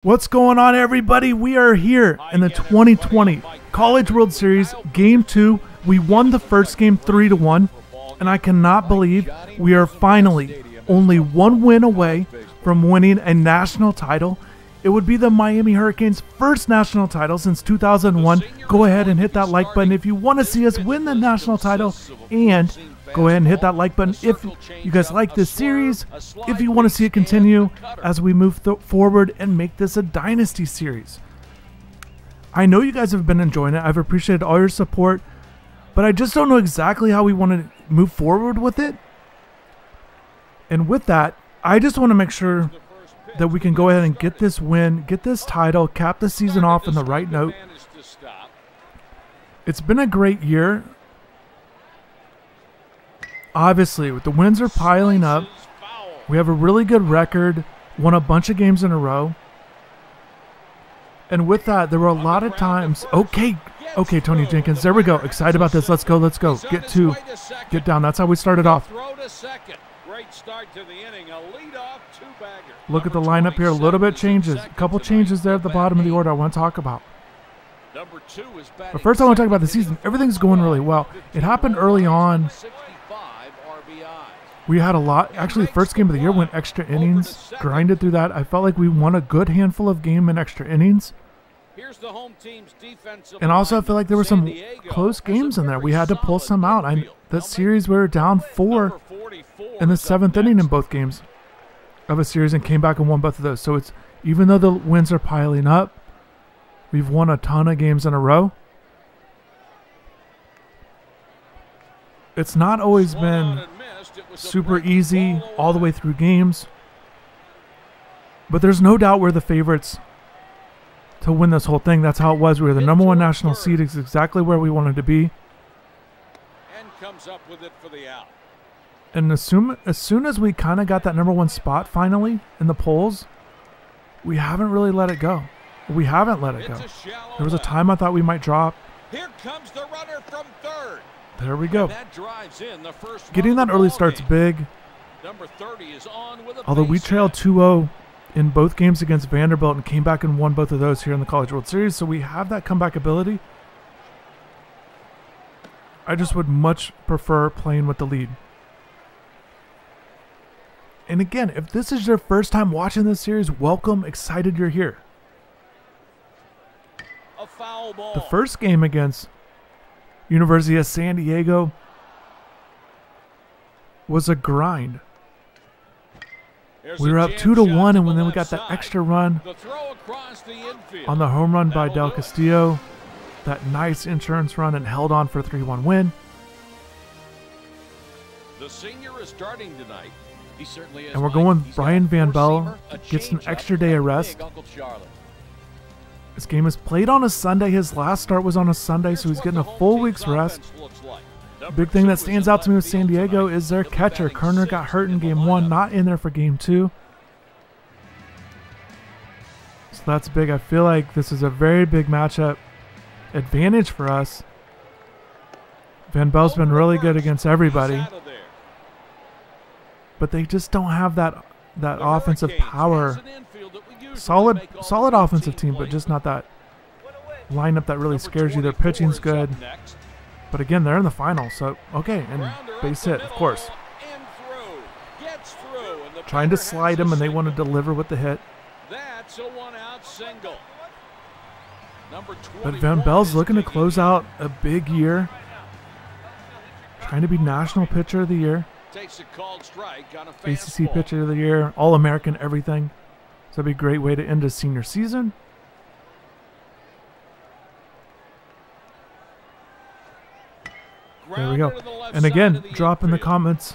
What's going on, everybody? We are here in the 2020 College World Series Game 2. We won the first game 3-1, and I cannot believe we are finally only one win away from winning a national title. It would be the Miami Hurricanes' first national title since 2001. Go ahead and hit that like button if you want to see us win the national title, and go ahead and hit that like button if you guys like this series, if you want to see it continue as we move forward and make this a dynasty series. I know you guys have been enjoying it. I've appreciated all your support, but I just don't know exactly how we want to move forward with it. And with that, I just want to make sure that we can go ahead and get this win, get this title, cap the season off on the right note. It's been a great year. Obviously, the wins are piling up. We have a really good record, won a bunch of games in a row. And with that, there were a lot of times. Okay, Tony Jenkins, there we go. Excited about this. Let's go. Get down. That's how we started off. Look at the lineup here. A little bit changes. A couple changes there at the bottom of the order I want to talk about. But first I want to talk about the season. Everything's going really well. It happened early on. We had a lot. Actually, the first game of the year went extra innings. Grinded through that. I felt like we won a good handful of game in extra innings. And also, I feel like there were some close games in there. We had to pull some out. That series, we were down 4 in the 7th inning in both games of a series and came back and won both of those. So it's, even though the wins are piling up, we've won a ton of games in a row. It's not always been super easy all the way through games, but there's no doubt we're the favorites to win this whole thing. That's how it was. We were the number 1 national seed. It's exactly where we wanted to be. And as soon as we kind of got that number 1 spot finally in the polls, we haven't really let it go. We haven't let it go. There was a time I thought we might drop. Here comes the runner from third. There we go. Getting that early start's big. Although we trailed 2-0 in both games against Vanderbilt and came back and won both of those here in the College World Series, so we have that comeback ability. I just would much prefer playing with the lead. And again, if this is your first time watching this series, welcome. Excited you're here. The first game against University of San Diego was a grind. We were up 2-1, and then we got that extra run on the home run by Del Castillo, that nice insurance run, and held on for a 3-1 win. The senior is starting tonight. He certainly is. And we're going Brian Van Bell, gets an extra day of rest. This game is played on a Sunday. His last start was on a Sunday, so he's getting a full week's rest. Big thing that stands out to me with San Diego is their catcher. Kerner got hurt in Game 1, not in there for Game 2. So that's big. I feel like this is a very big matchup advantage for us. Van Bell's been really good against everybody, but they just don't have that offensive power. Solid offensive team, but just not that lineup that really scares you. Their pitching's good, but again, they're in the final, so okay. And base hit, of course. Trying to slide him, and they want to deliver with the hit. But Van Bell's looking to close out a big year, trying to be National Pitcher of the Year, ACC Pitcher of the Year, All-American, everything. So that'd be a great way to end his senior season. There we go. And again, drop in the comments.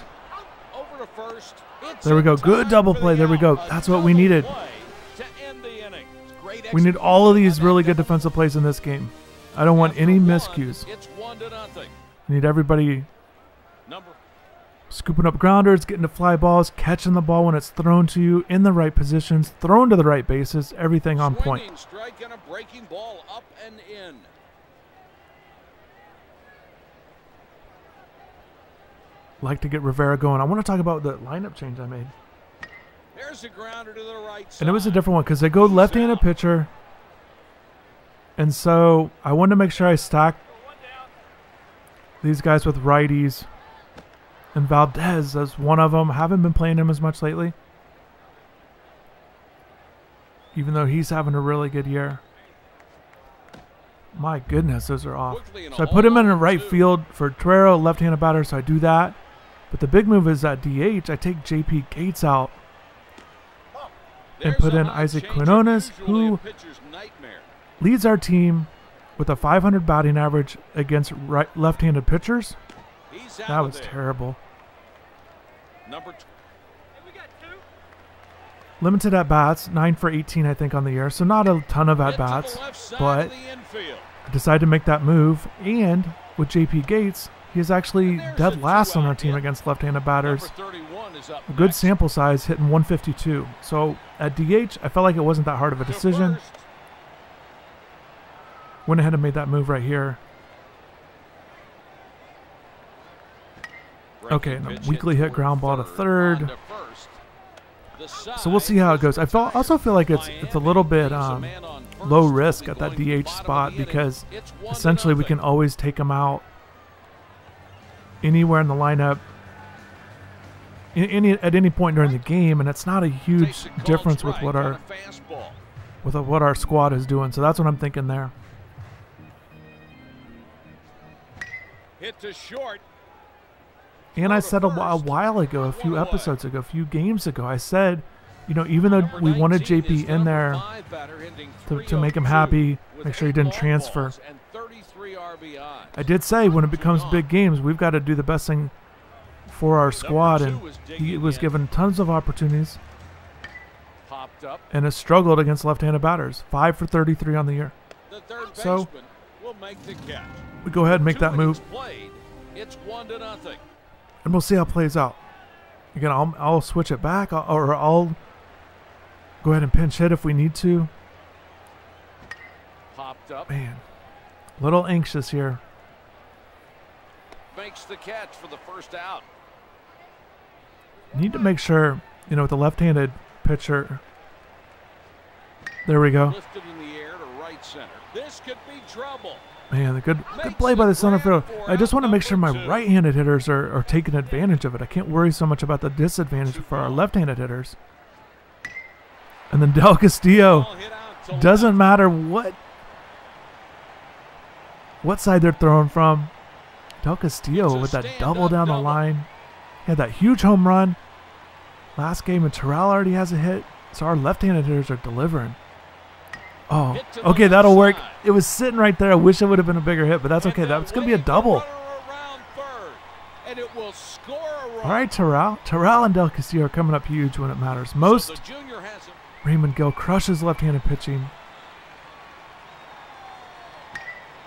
There we go. Good double play. There we go. That's what we needed. We need all of these really good defensive plays in this game. I don't want any miscues. Need everybody scooping up grounders, getting to fly balls, catching the ball when it's thrown to you in the right positions, thrown to the right bases, everything on point. Strike and a breaking ball up and in. Like to get Rivera going. I want to talk about the lineup change I made. There's a grounder to the right side. And it was a different one because they go left-handed pitcher. And so I wanted to make sure I stacked these guys with righties. And Valdez as one of them. I haven't been playing him as much lately. Even though he's having a really good year. My goodness, those are off. So I put him in the right field for Torero, left-handed batter, so I do that. But the big move is at DH, I take JP Gates out and put in Isaac Quinones, who leads our team with a 500 batting average against left-handed pitchers. That was terrible. Limited at-bats, 9 for 18 I think on the year, so not a ton of at-bats, but I decided to make that move, and with JP Gates, he is actually dead last on our team against left-handed batters. A good sample size, hitting 152. So at DH, I felt like it wasn't that hard of a decision. Went ahead and made that move right here. Okay, and a weakly hit ground ball to third. So we'll see how it goes. I also feel like it's a little bit low risk at that DH spot because essentially we can always take him out anywhere in the lineup at any point during the game, and it's not a huge difference with what our squad is doing. So that's what I'm thinking there. Hit to short. And I said a while ago, a few episodes ago, a few games ago, I said, you know, even though we wanted JP in there to make him happy, make sure he didn't transfer, I did say when it becomes big games, we've got to do the best thing for our squad, and he was given tons of opportunities and has struggled against left-handed batters. 5 for 33 on the year. So we go ahead and make that move. It's 1-0. And we'll see how it plays out. Again, I'll switch it back, or I'll go ahead and pinch hit if we need to. Popped up. Man, a little anxious here. Makes the catch for the first out. Need to make sure, you know, with the left-handed pitcher. There we go. Lifted in the air to right center. This could be trouble. Man, a good play by the center fielder. I just want to make sure my right-handed hitters are taking advantage of it. I can't worry so much about the disadvantage for our left-handed hitters. And then Del Castillo, doesn't matter what side they're throwing from. Del Castillo with that double down the line. He had that huge home run. Last game, and Terrell already has a hit. So our left-handed hitters are delivering. Oh, okay, that'll work. It was sitting right there. I wish it would have been a bigger hit, but that's okay. That's going to be a double. All right, Terrell. Terrell and Del Castillo are coming up huge when it matters most. Raymond Gill crushes left-handed pitching.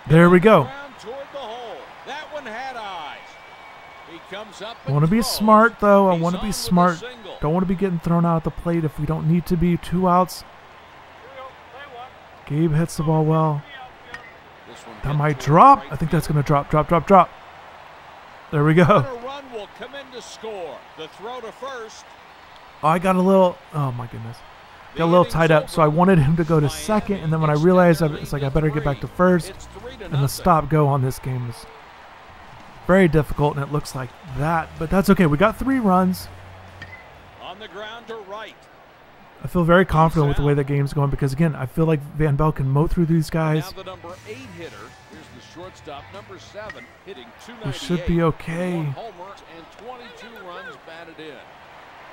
There we go. I want to be smart, though. I want to be smart. Don't want to be getting thrown out at the plate if we don't need to be. 2 outs. Gabe hits the ball well. That might drop. I think that's going to drop. There we go. Oh, I got a little, oh my goodness. Got a little tied up, so I wanted him to go to second, and then when I realized, it's like I better get back to first, and the stop go on this game was very difficult, and it looks like that, but that's okay. We got 3 runs. On the ground to right. I feel very confident with the way the game's going because, again, I feel like Van Bell can mow through these guys. Now the number 8 hitter. Here's the shortstop, number 7, hitting 298. We should be okay. 1 homer and 22 runs batted in.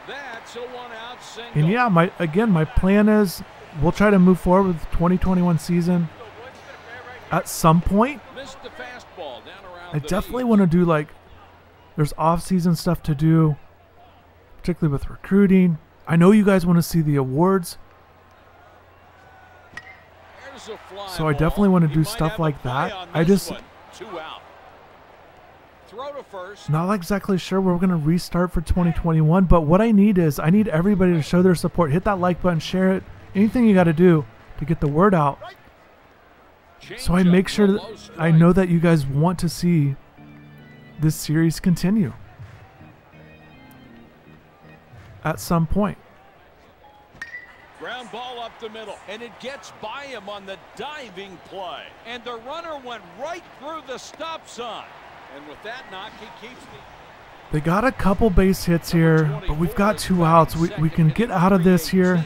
That's a 1-out single. And yeah, my plan is we'll try to move forward with the 2021 season at some point. Missed the fastball down around I definitely want to do, like, there's off-season stuff to do, particularly with recruiting. I know you guys want to see the awards, so I definitely want to do stuff like that. I just not exactly sure we're going to restart for 2021, but what I need is I need everybody to show their support. Hit that like button, share it, anything you got to do to get the word out. So I make sure that I know that you guys want to see this series continue at some point. Ground ball up the middle, and it gets by him on the diving play. And the runner went right through the stop sign. And with that knock, he keeps the... They got a couple base hits here, but we've got 2 outs. We can get out of this here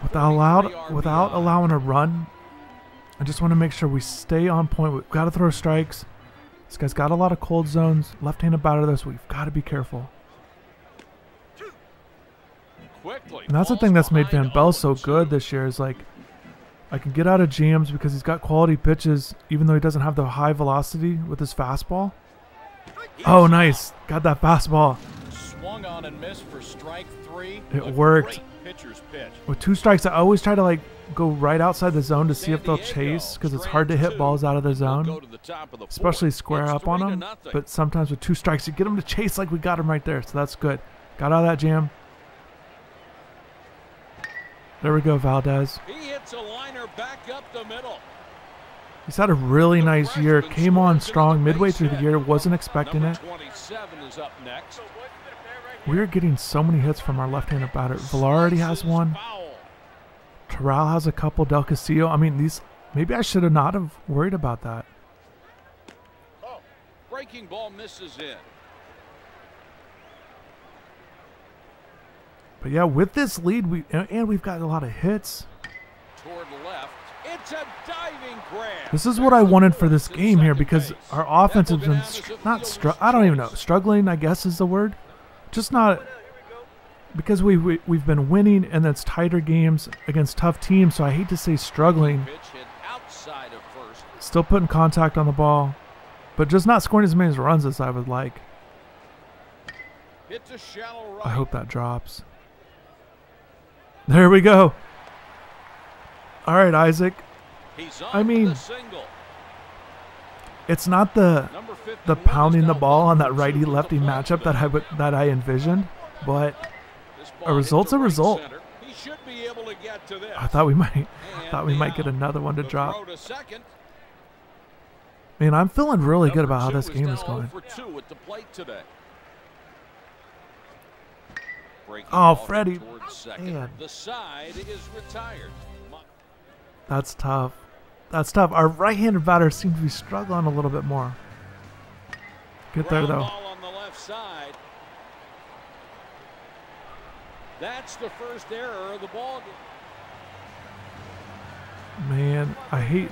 without allowing a run. I just want to make sure we stay on point. We've got to throw strikes. This guy's got a lot of cold zones. Left-handed batter there, so we've got to be careful. And that's the thing that's made Van Bell so good this year is like I can get out of jams because he's got quality pitches even though he doesn't have the high velocity with his fastball. Oh, nice. Got that fastball. Swung on and missed for strike 3. It worked. With 2 strikes, I always try to like go right outside the zone to see if they'll chase because it's hard to hit balls out of the zone, especially square up on them. But sometimes with 2 strikes, you get them to chase like we got him right there. So that's good. Got out of that jam. There we go, Valdez. He hits a liner back up the middle. He's had a really nice year. Came on strong midway through the year. Wasn't expecting it. We're getting so many hits from our left-handed batter. Velarde has one. Terrell has a couple. Del Castillo. I mean, these. Maybe I should have not have worried about that. Breaking ball misses in. But yeah, with this lead, we've got a lot of hits. Toward left. It's a diving grab. This is what I wanted for this game here because our offense has been I don't even know. Struggling, I guess is the word. Just not because we've been winning and it's tighter games against tough teams, so I hate to say struggling. Still putting contact on the ball, but just not scoring as many runs as I would like. I hope that drops. There we go. All right, Isaac. I mean, it's not the pounding the ball on that righty-lefty matchup that I envisioned, but a result's a result. I thought we might get another one to drop. Man, I'm feeling really good about how this game is going. Oh, Freddie. Man. That's tough. That's tough. Our right-handed batters seem to be struggling a little bit more. Get there, though. That's the first error of the ball. Man, I hate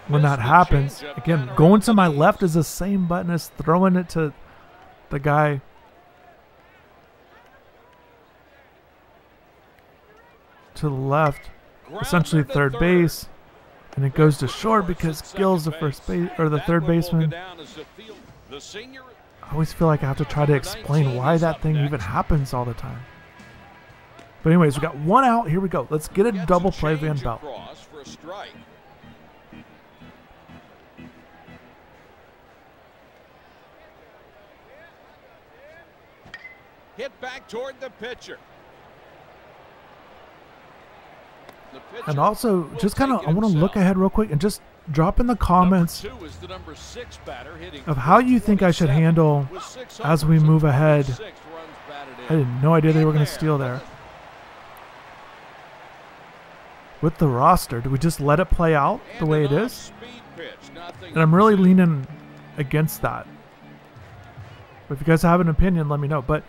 when that happens. Again, going to my left is the same button as throwing it to the guy. To the left, essentially third base, and it goes to short because Gill's the first base or the third baseman. I always feel like I have to try to explain why that thing even happens all the time. But anyways, we got 1 out. Here we go. Let's get a double play, Van Belt. Hit back toward the pitcher. And also, just kind of, I want to look ahead real quick and just drop in the comments of how you think I should handle as we move ahead. I had no idea they were going to steal there. With the roster, do we just let it play out the way it is? And I'm really leaning against that. But if you guys have an opinion, let me know. But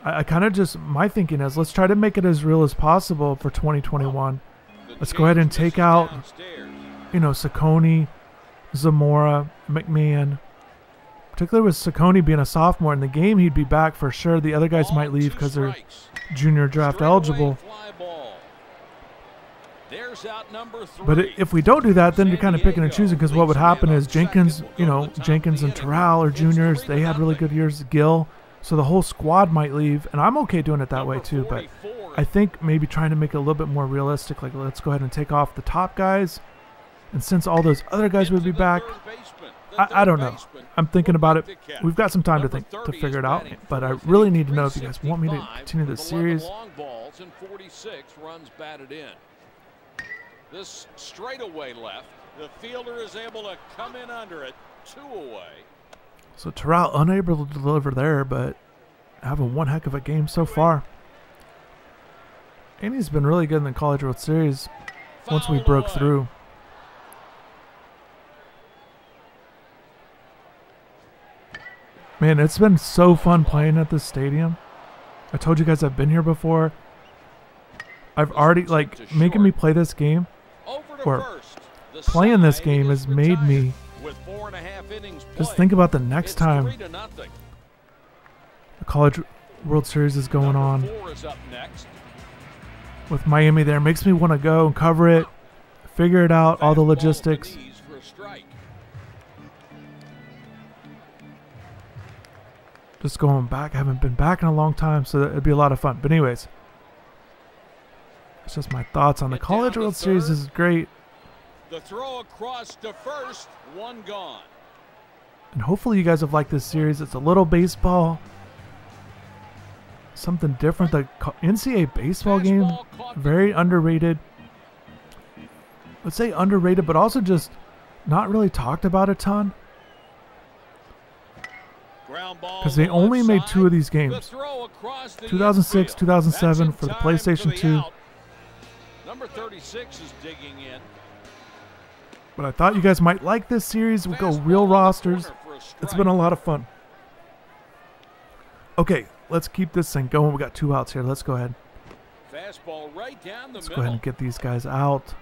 I kind of just, my thinking is let's try to make it as real as possible for 2021. Let's go ahead and take out, you know, Saccone, Zamora, McMahon. Particularly with Saccone being a sophomore in the game, he'd be back for sure. The other guys might leave because they're junior draft eligible. But if we don't do that, then you're kind of picking and choosing because what would happen is Jenkins, you know, Jenkins and Terrell are juniors. They had really good years. Gill. So the whole squad might leave, and I'm okay doing it that way too, but I think maybe trying to make it a little bit more realistic, like let's go ahead and take off the top guys, and since all those other guys would be back, I don't know. I'm thinking about it. We've got some time to figure it out, but I really need to know if you guys want me to continue this series. This straightaway left, the fielder is able to come in under it, 2 away. So Terrell unable to deliver there, but having one heck of a game so far. And he's been really good in the College World Series once we broke through. Man, it's been so fun playing at this stadium. I told you guys I've been here before. I've already, like, making me play this game, or playing this game has made me just think about the next time the College World Series is going on with Miami there. Makes me want to go and cover it, figure it out, all the logistics. Just going back. I haven't been back in a long time, so it'd be a lot of fun. But anyways, it's just my thoughts on the College World Series. This is great. The throw across to first, one gone. And hopefully you guys have liked this series. It's a little baseball, something different. The NCAA Baseball game, very underrated. Let's say underrated, but also just not really talked about a ton. Because they only made 2 of these games. 2006, 2007 for the PlayStation 2. Number 36 is digging in. But I thought you guys might like this series. We go real rosters. It's been a lot of fun. Okay, let's keep this thing going. We got 2 outs here. Let's go ahead. Fastball right down the Let's go ahead and get these guys out.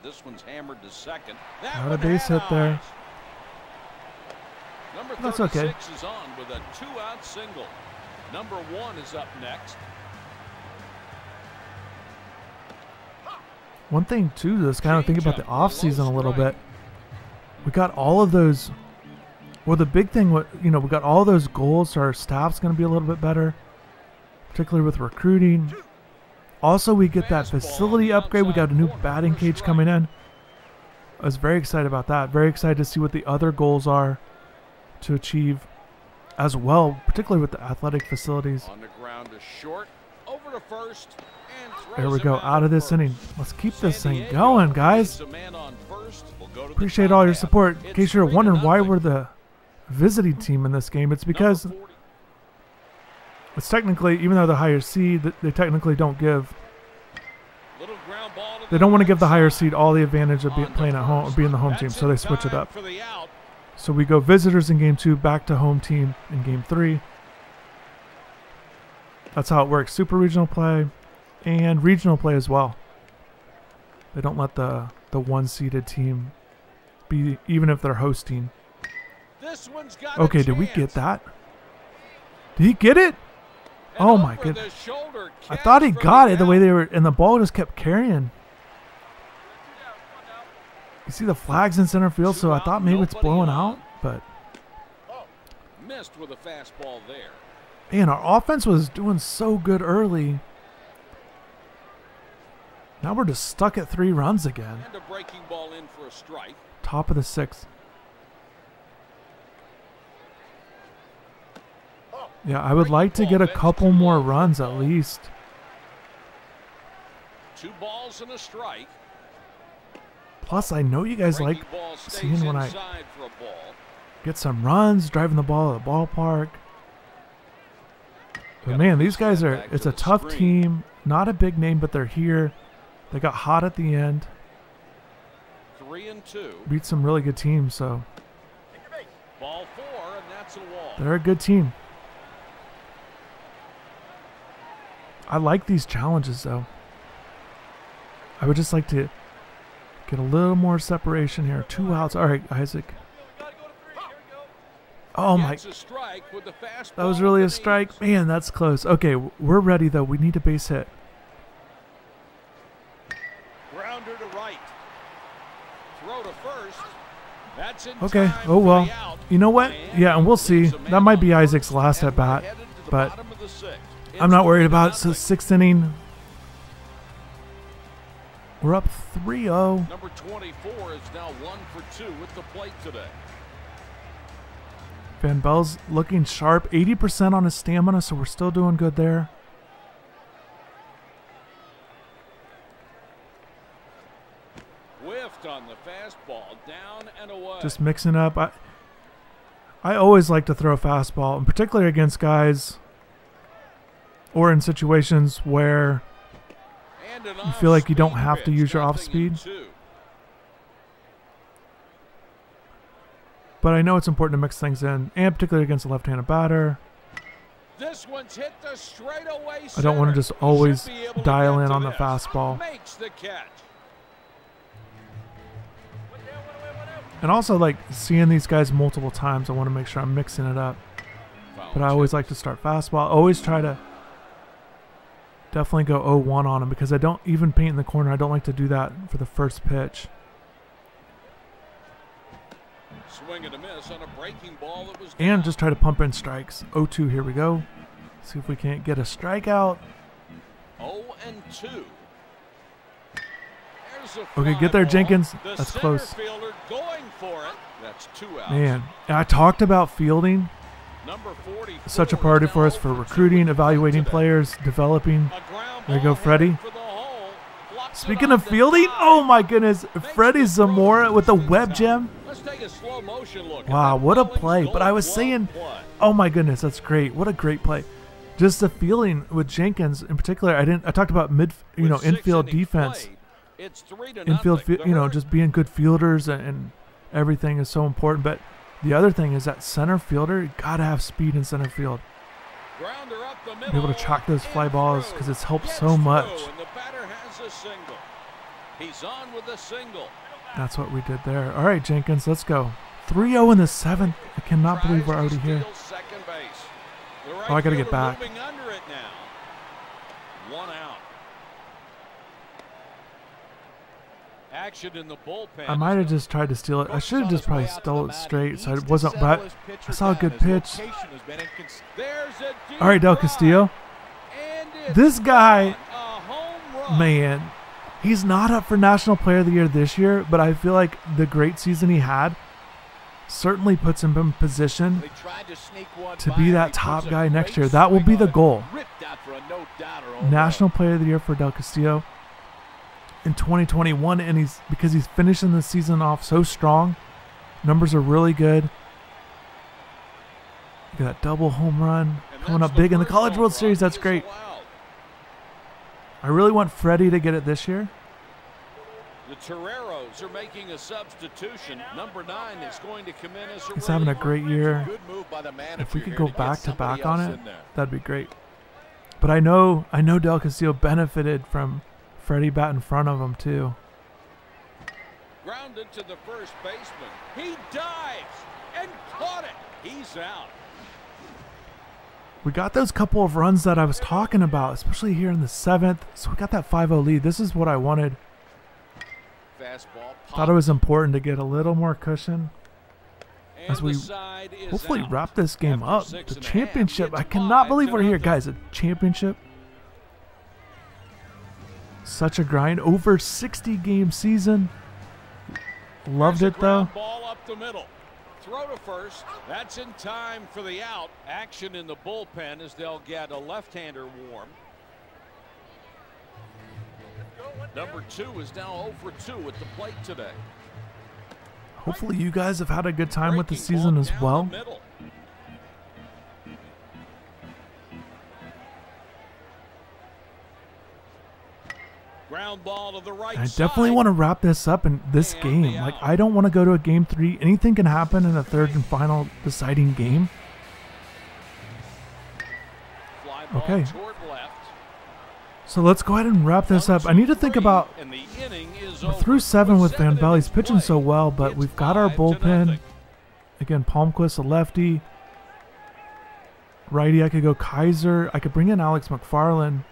This one's hammered to second. Not a base hit there. That's okay. Is on with a 2-out single. Number 1 is up next. One thing too, just kind of think about the offseason a little bit. We got all of those. Well, the big thing, we got all those goals. So our staff's going to be a little bit better, particularly with recruiting. Also, we get that facility upgrade. We got a new batting cage coming in. I was very excited about that. Very excited to see what the other goals are to achieve as well, particularly with the athletic facilities. On the ground to short, over to first, and there we go, out of this inning. Let's keep this thing going, guys. Appreciate all your support. In case you're wondering why we're the visiting team in this game, it's because it's technically, even though the higher seed, they technically don't give. They don't want to give the higher seed all the advantage of playing at home, or being the home team, so they switch it up. So we go visitors in game 2, back to home team in game 3. That's how it works. Super regional play and regional play as well. They don't let the one-seeded team be, even if they're hosting. Okay, did we get that? Did he get it? Oh my goodness. I thought he got it the way they were, and the ball just kept carrying. You see the flags in center field, so I thought maybe it's blowing out, but missed with a fastball there. Man, our offense was doing so good early. Now we're just stuck at 3 runs again. And a breaking ball in for a strike. Top of the 6th. Yeah, I would like to get a couple more runs at least. 2 balls and a strike. Plus, I know you guys like seeing when I get some runs, driving the ball at the ballpark. But man, these guys are, it's a tough team. Not a big name, but they're here. They got hot at the end. 3-2. Beat some really good teams, so. Ball 4, and that's a wall. They're a good team. I like these challenges, though. I would just like to get a little more separation here. 2 outs. All right, Isaac. Oh, my. That was really a strike. Man, that's close. Okay, we're ready, though. We need a base hit. Grounder to right. Throw to first. That's in okay. time. Oh, well. You know what? Yeah, and we'll see. That might be Isaac's last at bat, but I'm not worried about it. So 6th inning. We're up 3-0. Number 24 is now 1 for 2 at the plate today. Van Bell's looking sharp. 80% on his stamina, so we're still doing good there. Whiffed on the fastball, down and away. Just mixing up. I always like to throw a fastball, and particularly against guys or in situations where you feel like you don't have to use your off speed. But I know it's important to mix things in, and particularly against a left-handed batter. This one's hit the straightaway I don't want to just always dial in on the this. fastball. Makes the catch. And also, like, seeing these guys multiple times, I want to make sure I'm mixing it up. But I always like to start fastball. Always try to definitely go 0-1 on them, because I don't even paint in the corner. I don't like to do that for the first pitch. Swing and a miss on a breaking ball that was And just try to pump in strikes. 0-2, here we go. See if we can't get a strikeout. 0-2. Okay, get there, Jenkins. That's close. Going for it. That's 2 outs. Man, and I talked about fielding. Such a priority for us for recruiting, evaluating players, developing. There you go, Freddie. Speaking of fielding, oh my goodness, Freddie Zamora with the web gem. Wow, what a play. But I was saying, oh my goodness, that's great. What a great play. Just the fielding with Jenkins in particular. I talked about infield defense. Infield, just being good fielders and everything is so important. But the other thing is that center fielder, you got to have speed in center field. Be able to chalk those fly balls because it's helped so much. He's on with a single. That's what we did there. All right, Jenkins, let's go. 3-0 in the 7th. I cannot believe we're already here. Oh, I got to get back. Action in the bullpen. I might have just tried to steal it. I should have just probably stole it straight, so it wasn't. But I saw a good pitch. All right, Del Castillo. This guy, man, he's not up for National Player of the Year this year, but I feel like the great season he had certainly puts him in position to be that top guy next year. That will be the goal. National Player of the Year for Del Castillo in 2021, and because he's finishing the season off so strong. Numbers are really good. Look at that double home run coming up big in the College World Series. That's great. I really want Freddie to get it this year. The Toreros are making a substitution. Number 9 is going to come in as a He's having a great year. If we could go back to back on it, that'd be great. But I know Del Castillo benefited from Freddie bat in front of him too. Grounded to the first baseman. He dives and caught it. He's out. We got those couple of runs that I was talking about, especially here in the 7th. So we got that 5-0 lead. This is what I wanted. Thought it was important to get a little more cushion as we hopefully wrap this game up. The championship. I cannot believe we're here, guys. A championship. Such a grind. Over 60 game season. Loved it though. Ball up the middle. Throw to first. That's in time for the out. Action in the bullpen as they'll get a left-hander warm. Number 2 is now 0 for 2 at the plate today. Hopefully you guys have had a good time with the season as well. Ground ball to the right I definitely want to wrap this up in this game. Like, I don't want to go to a game 3. Anything can happen in a third and final deciding game. Okay. So let's go ahead and wrap this up. I need to think about, we're through 7 with Van Belle. He's pitching so well, but we've got our bullpen. Again, Palmquist, a lefty. Righty, I could go Kaiser. I could bring in Alex McFarland.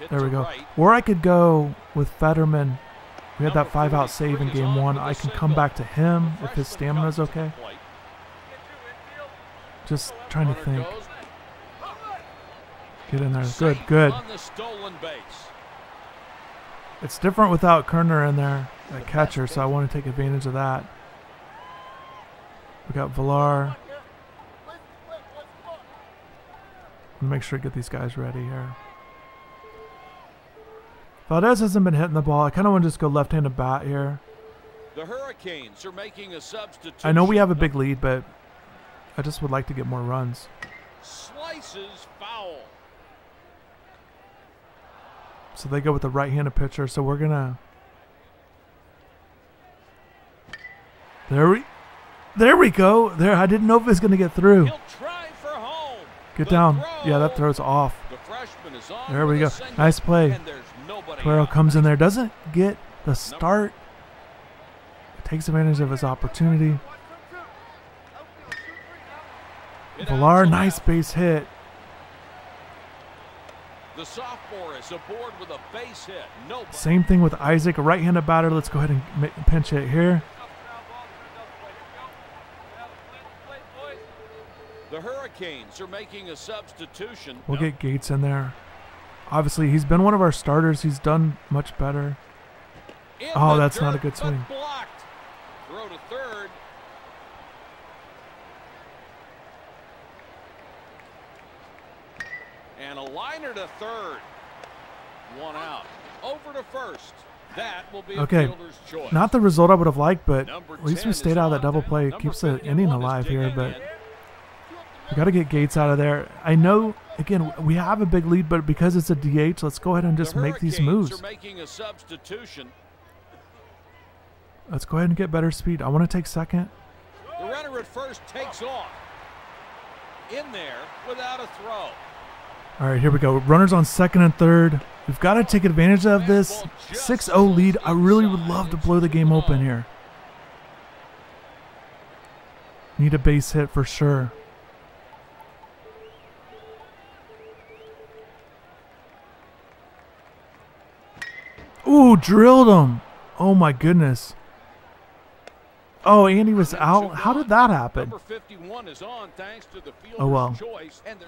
There we go. Or I could go with Fetterman. We had that 5-out save in game 1. I can come back to him if his stamina is okay. Just trying to think. Get in there. Good, good. It's different without Kerner in there at catcher, so I want to take advantage of that. We got Villar. Make sure to get these guys ready here. Valdez hasn't been hitting the ball. I kind of want to just go left-handed bat here. The Hurricanes are making a substitution. I know we have a big lead, but I just would like to get more runs. Slices foul. So they go with the right-handed pitcher. So we're gonna. There we go. There, I didn't know if it was gonna get through. He'll try for home. Get down. Yeah, that throws off. The freshman is on There we with go. a single, Nice play. and there's nobody Torero out. comes in there. Doesn't get the start. Takes advantage of his opportunity. Villar, nice base hit. The sophomore is aboard with a base hit. Nobody. Same thing with Isaac, a right-handed batter. Let's go ahead and pinch hit here. The Hurricanes are making a substitution. We'll get Gates in there. Obviously, he's been one of our starters. He's done much better. Oh, that's not a good swing. Blocked. Throw to third. And a liner to third. One out. Over to first. That will be a Okay, fielder's choice. not the result I would have liked, but Number at least 10 we is stayed out of that on double deck. play. It Number keeps the 51 inning is alive here, digging but in. we got to get Gates out of there. I know, again, we have a big lead, but because it's a DH, let's go ahead and just The make these Hurricanes moves. are making a substitution. Let's go ahead and get better speed. I want to take second. The runner at first takes off. In there without a throw. All right, here we go. Runners on second and third. We've got to take advantage of this 6-0 lead. I really would love to blow the game open here. Need a base hit for sure. Ooh, drilled him. Oh my goodness. Oh, and he was out. How did that happen? Number 51 is on thanks to the fielder's Oh well. choice. And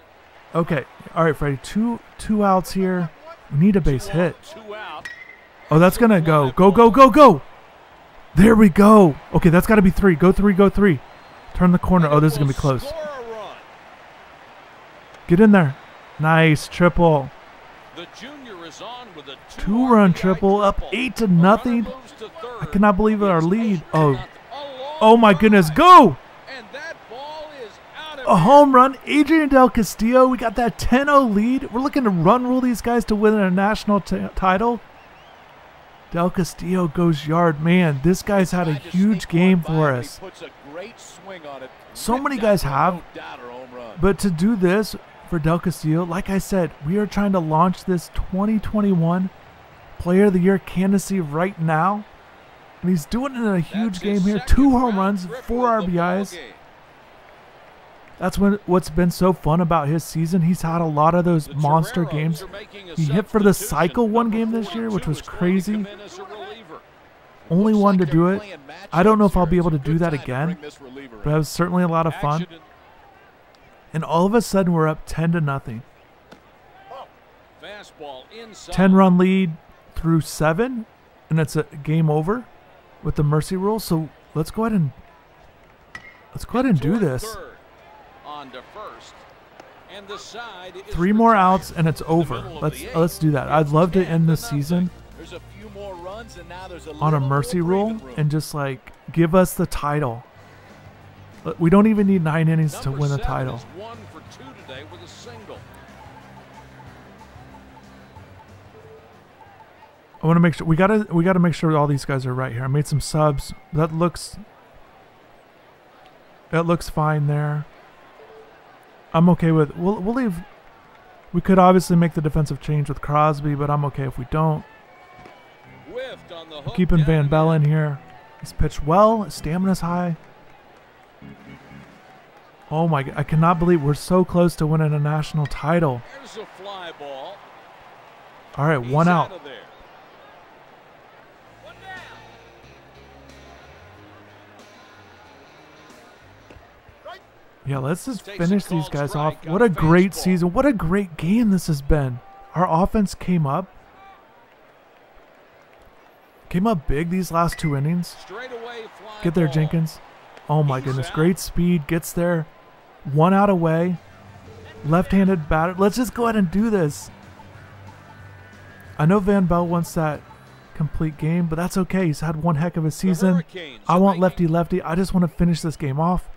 Okay. All right, Freddie. Two outs here. We need a base hit. two out. Oh, that's gonna go. Go, go, go, go. There we go. Okay, that's got to be three. Go three, go three. Turn the corner. Oh, this is gonna be close. Score a run. Get in there. Nice triple. The junior is on with a Two-run triple, up 8-0. I cannot believe our lead. Oh my goodness. Go. And that ball is out of A home run. Adrian Del Castillo. We got that 10-0 lead. We're looking to run rule these guys to win a national title. Del Castillo goes yard. Man, this guy's had a huge game for us. So many guys have. But to do this for Del Castillo, like I said, we are trying to launch this 2021 Player of the Year candidacy right now. And he's doing it in a huge game here. 2 home runs, 4 RBIs. That's what's been so fun about his season. He's had a lot of those monster games. He hit for the cycle one game this year, which was crazy. Only one to do it. I don't know if I'll be able to do that again, but it was certainly a lot of fun. And all of a sudden, we're up 10-0. 10-run lead through 7, and it's a game over with the mercy rule. So let's go ahead and do this. 3 more outs and it's over. Let's do that. I'd love to end the season on a mercy rule and just like give us the title. We don't even need 9 innings to win the title. I want to make sure we gotta make sure all these guys are right here. I made some subs. That looks fine there. I'm okay with we'll leave. We could obviously make the defensive change with Crosby, but I'm okay if we don't. We're keeping Van Bell in here. He's pitched well. Stamina's high. Oh my! I cannot believe we're so close to winning a national title. All right, 1 out. Yeah, let's just finish these guys off. What a great season. What a great game this has been. Our offense came up big these last 2 innings. Get there, Jenkins. Oh my goodness, great speed. Gets there. 1 out away. Left-handed batter. Let's just go ahead and do this. I know Van Bell wants that complete game, but that's okay. He's had one heck of a season. I want lefty-lefty. I just want to finish this game off.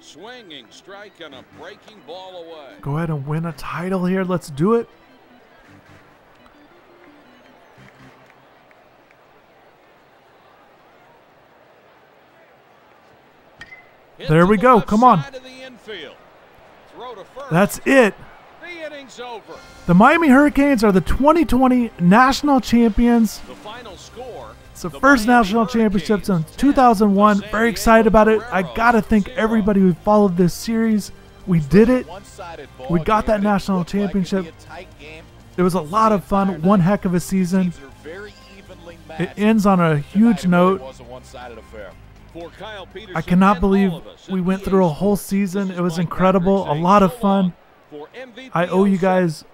Swinging strike and a breaking ball away. Go ahead and win a title here. Let's do it. There we go. Come on. That's it. The inning's over. The Miami Hurricanes are the 2020 national champions. The final score. It's the first national championship since 2001. Very excited about it. I got to thank everybody who followed this series. We did it. We got that national championship. It was a lot of fun. One heck of a season. It ends on a huge note. I cannot believe we went through a whole season. It was incredible. A lot of fun. I owe you guys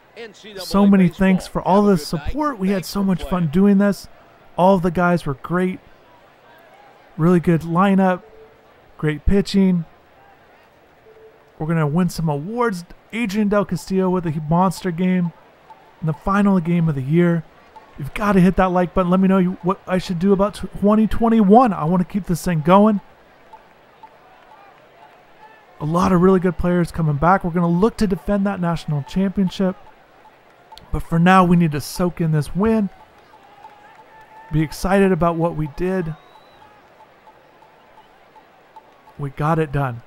so many thanks for all the support. We had so much fun doing this. All of the guys were great. Really good lineup. Great pitching. We're going to win some awards. Adrian Del Castillo with a monster game. And the final game of the year. You've got to hit that like button. Let me know what I should do about 2021. I want to keep this thing going. A lot of really good players coming back. We're going to look to defend that national championship. But for now, we need to soak in this win. Be excited about what we did. We got it done.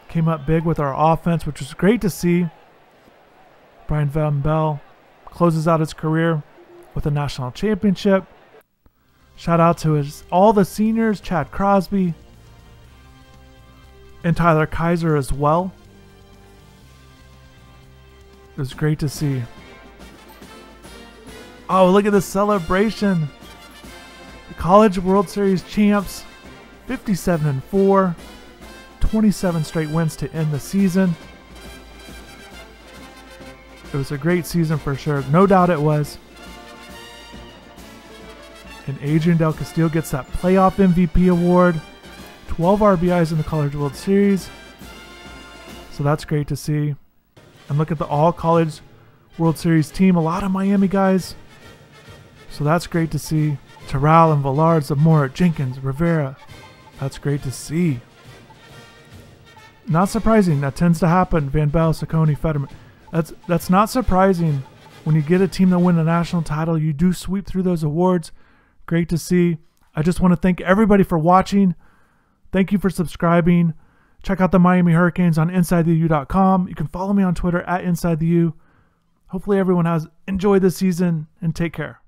Came up big with our offense, which was great to see. Brian Van Bell closes out his career with a national championship. Shout out to all the seniors, Chad Crosby and Tyler Kaiser as well. It was great to see. Oh, look at the celebration. The College World Series champs, 57-4, 27 straight wins to end the season. It was a great season for sure. No doubt it was. And Adrian Del Castillo gets that playoff MVP award. 12 RBIs in the College World Series. So that's great to see. And look at the all-college World Series team. A lot of Miami guys. So that's great to see. Terrell and Villard, Zamora, Jenkins, Rivera. That's great to see. Not surprising. That tends to happen. Van Bell, Saccone, Fetterman. That's not surprising. When you get a team that win a national title, you do sweep through those awards. Great to see. I just want to thank everybody for watching. Thank you for subscribing. Check out the Miami Hurricanes on InsideTheU.com. You can follow me on Twitter at InsideTheU. Hopefully everyone has enjoyed this season, and take care.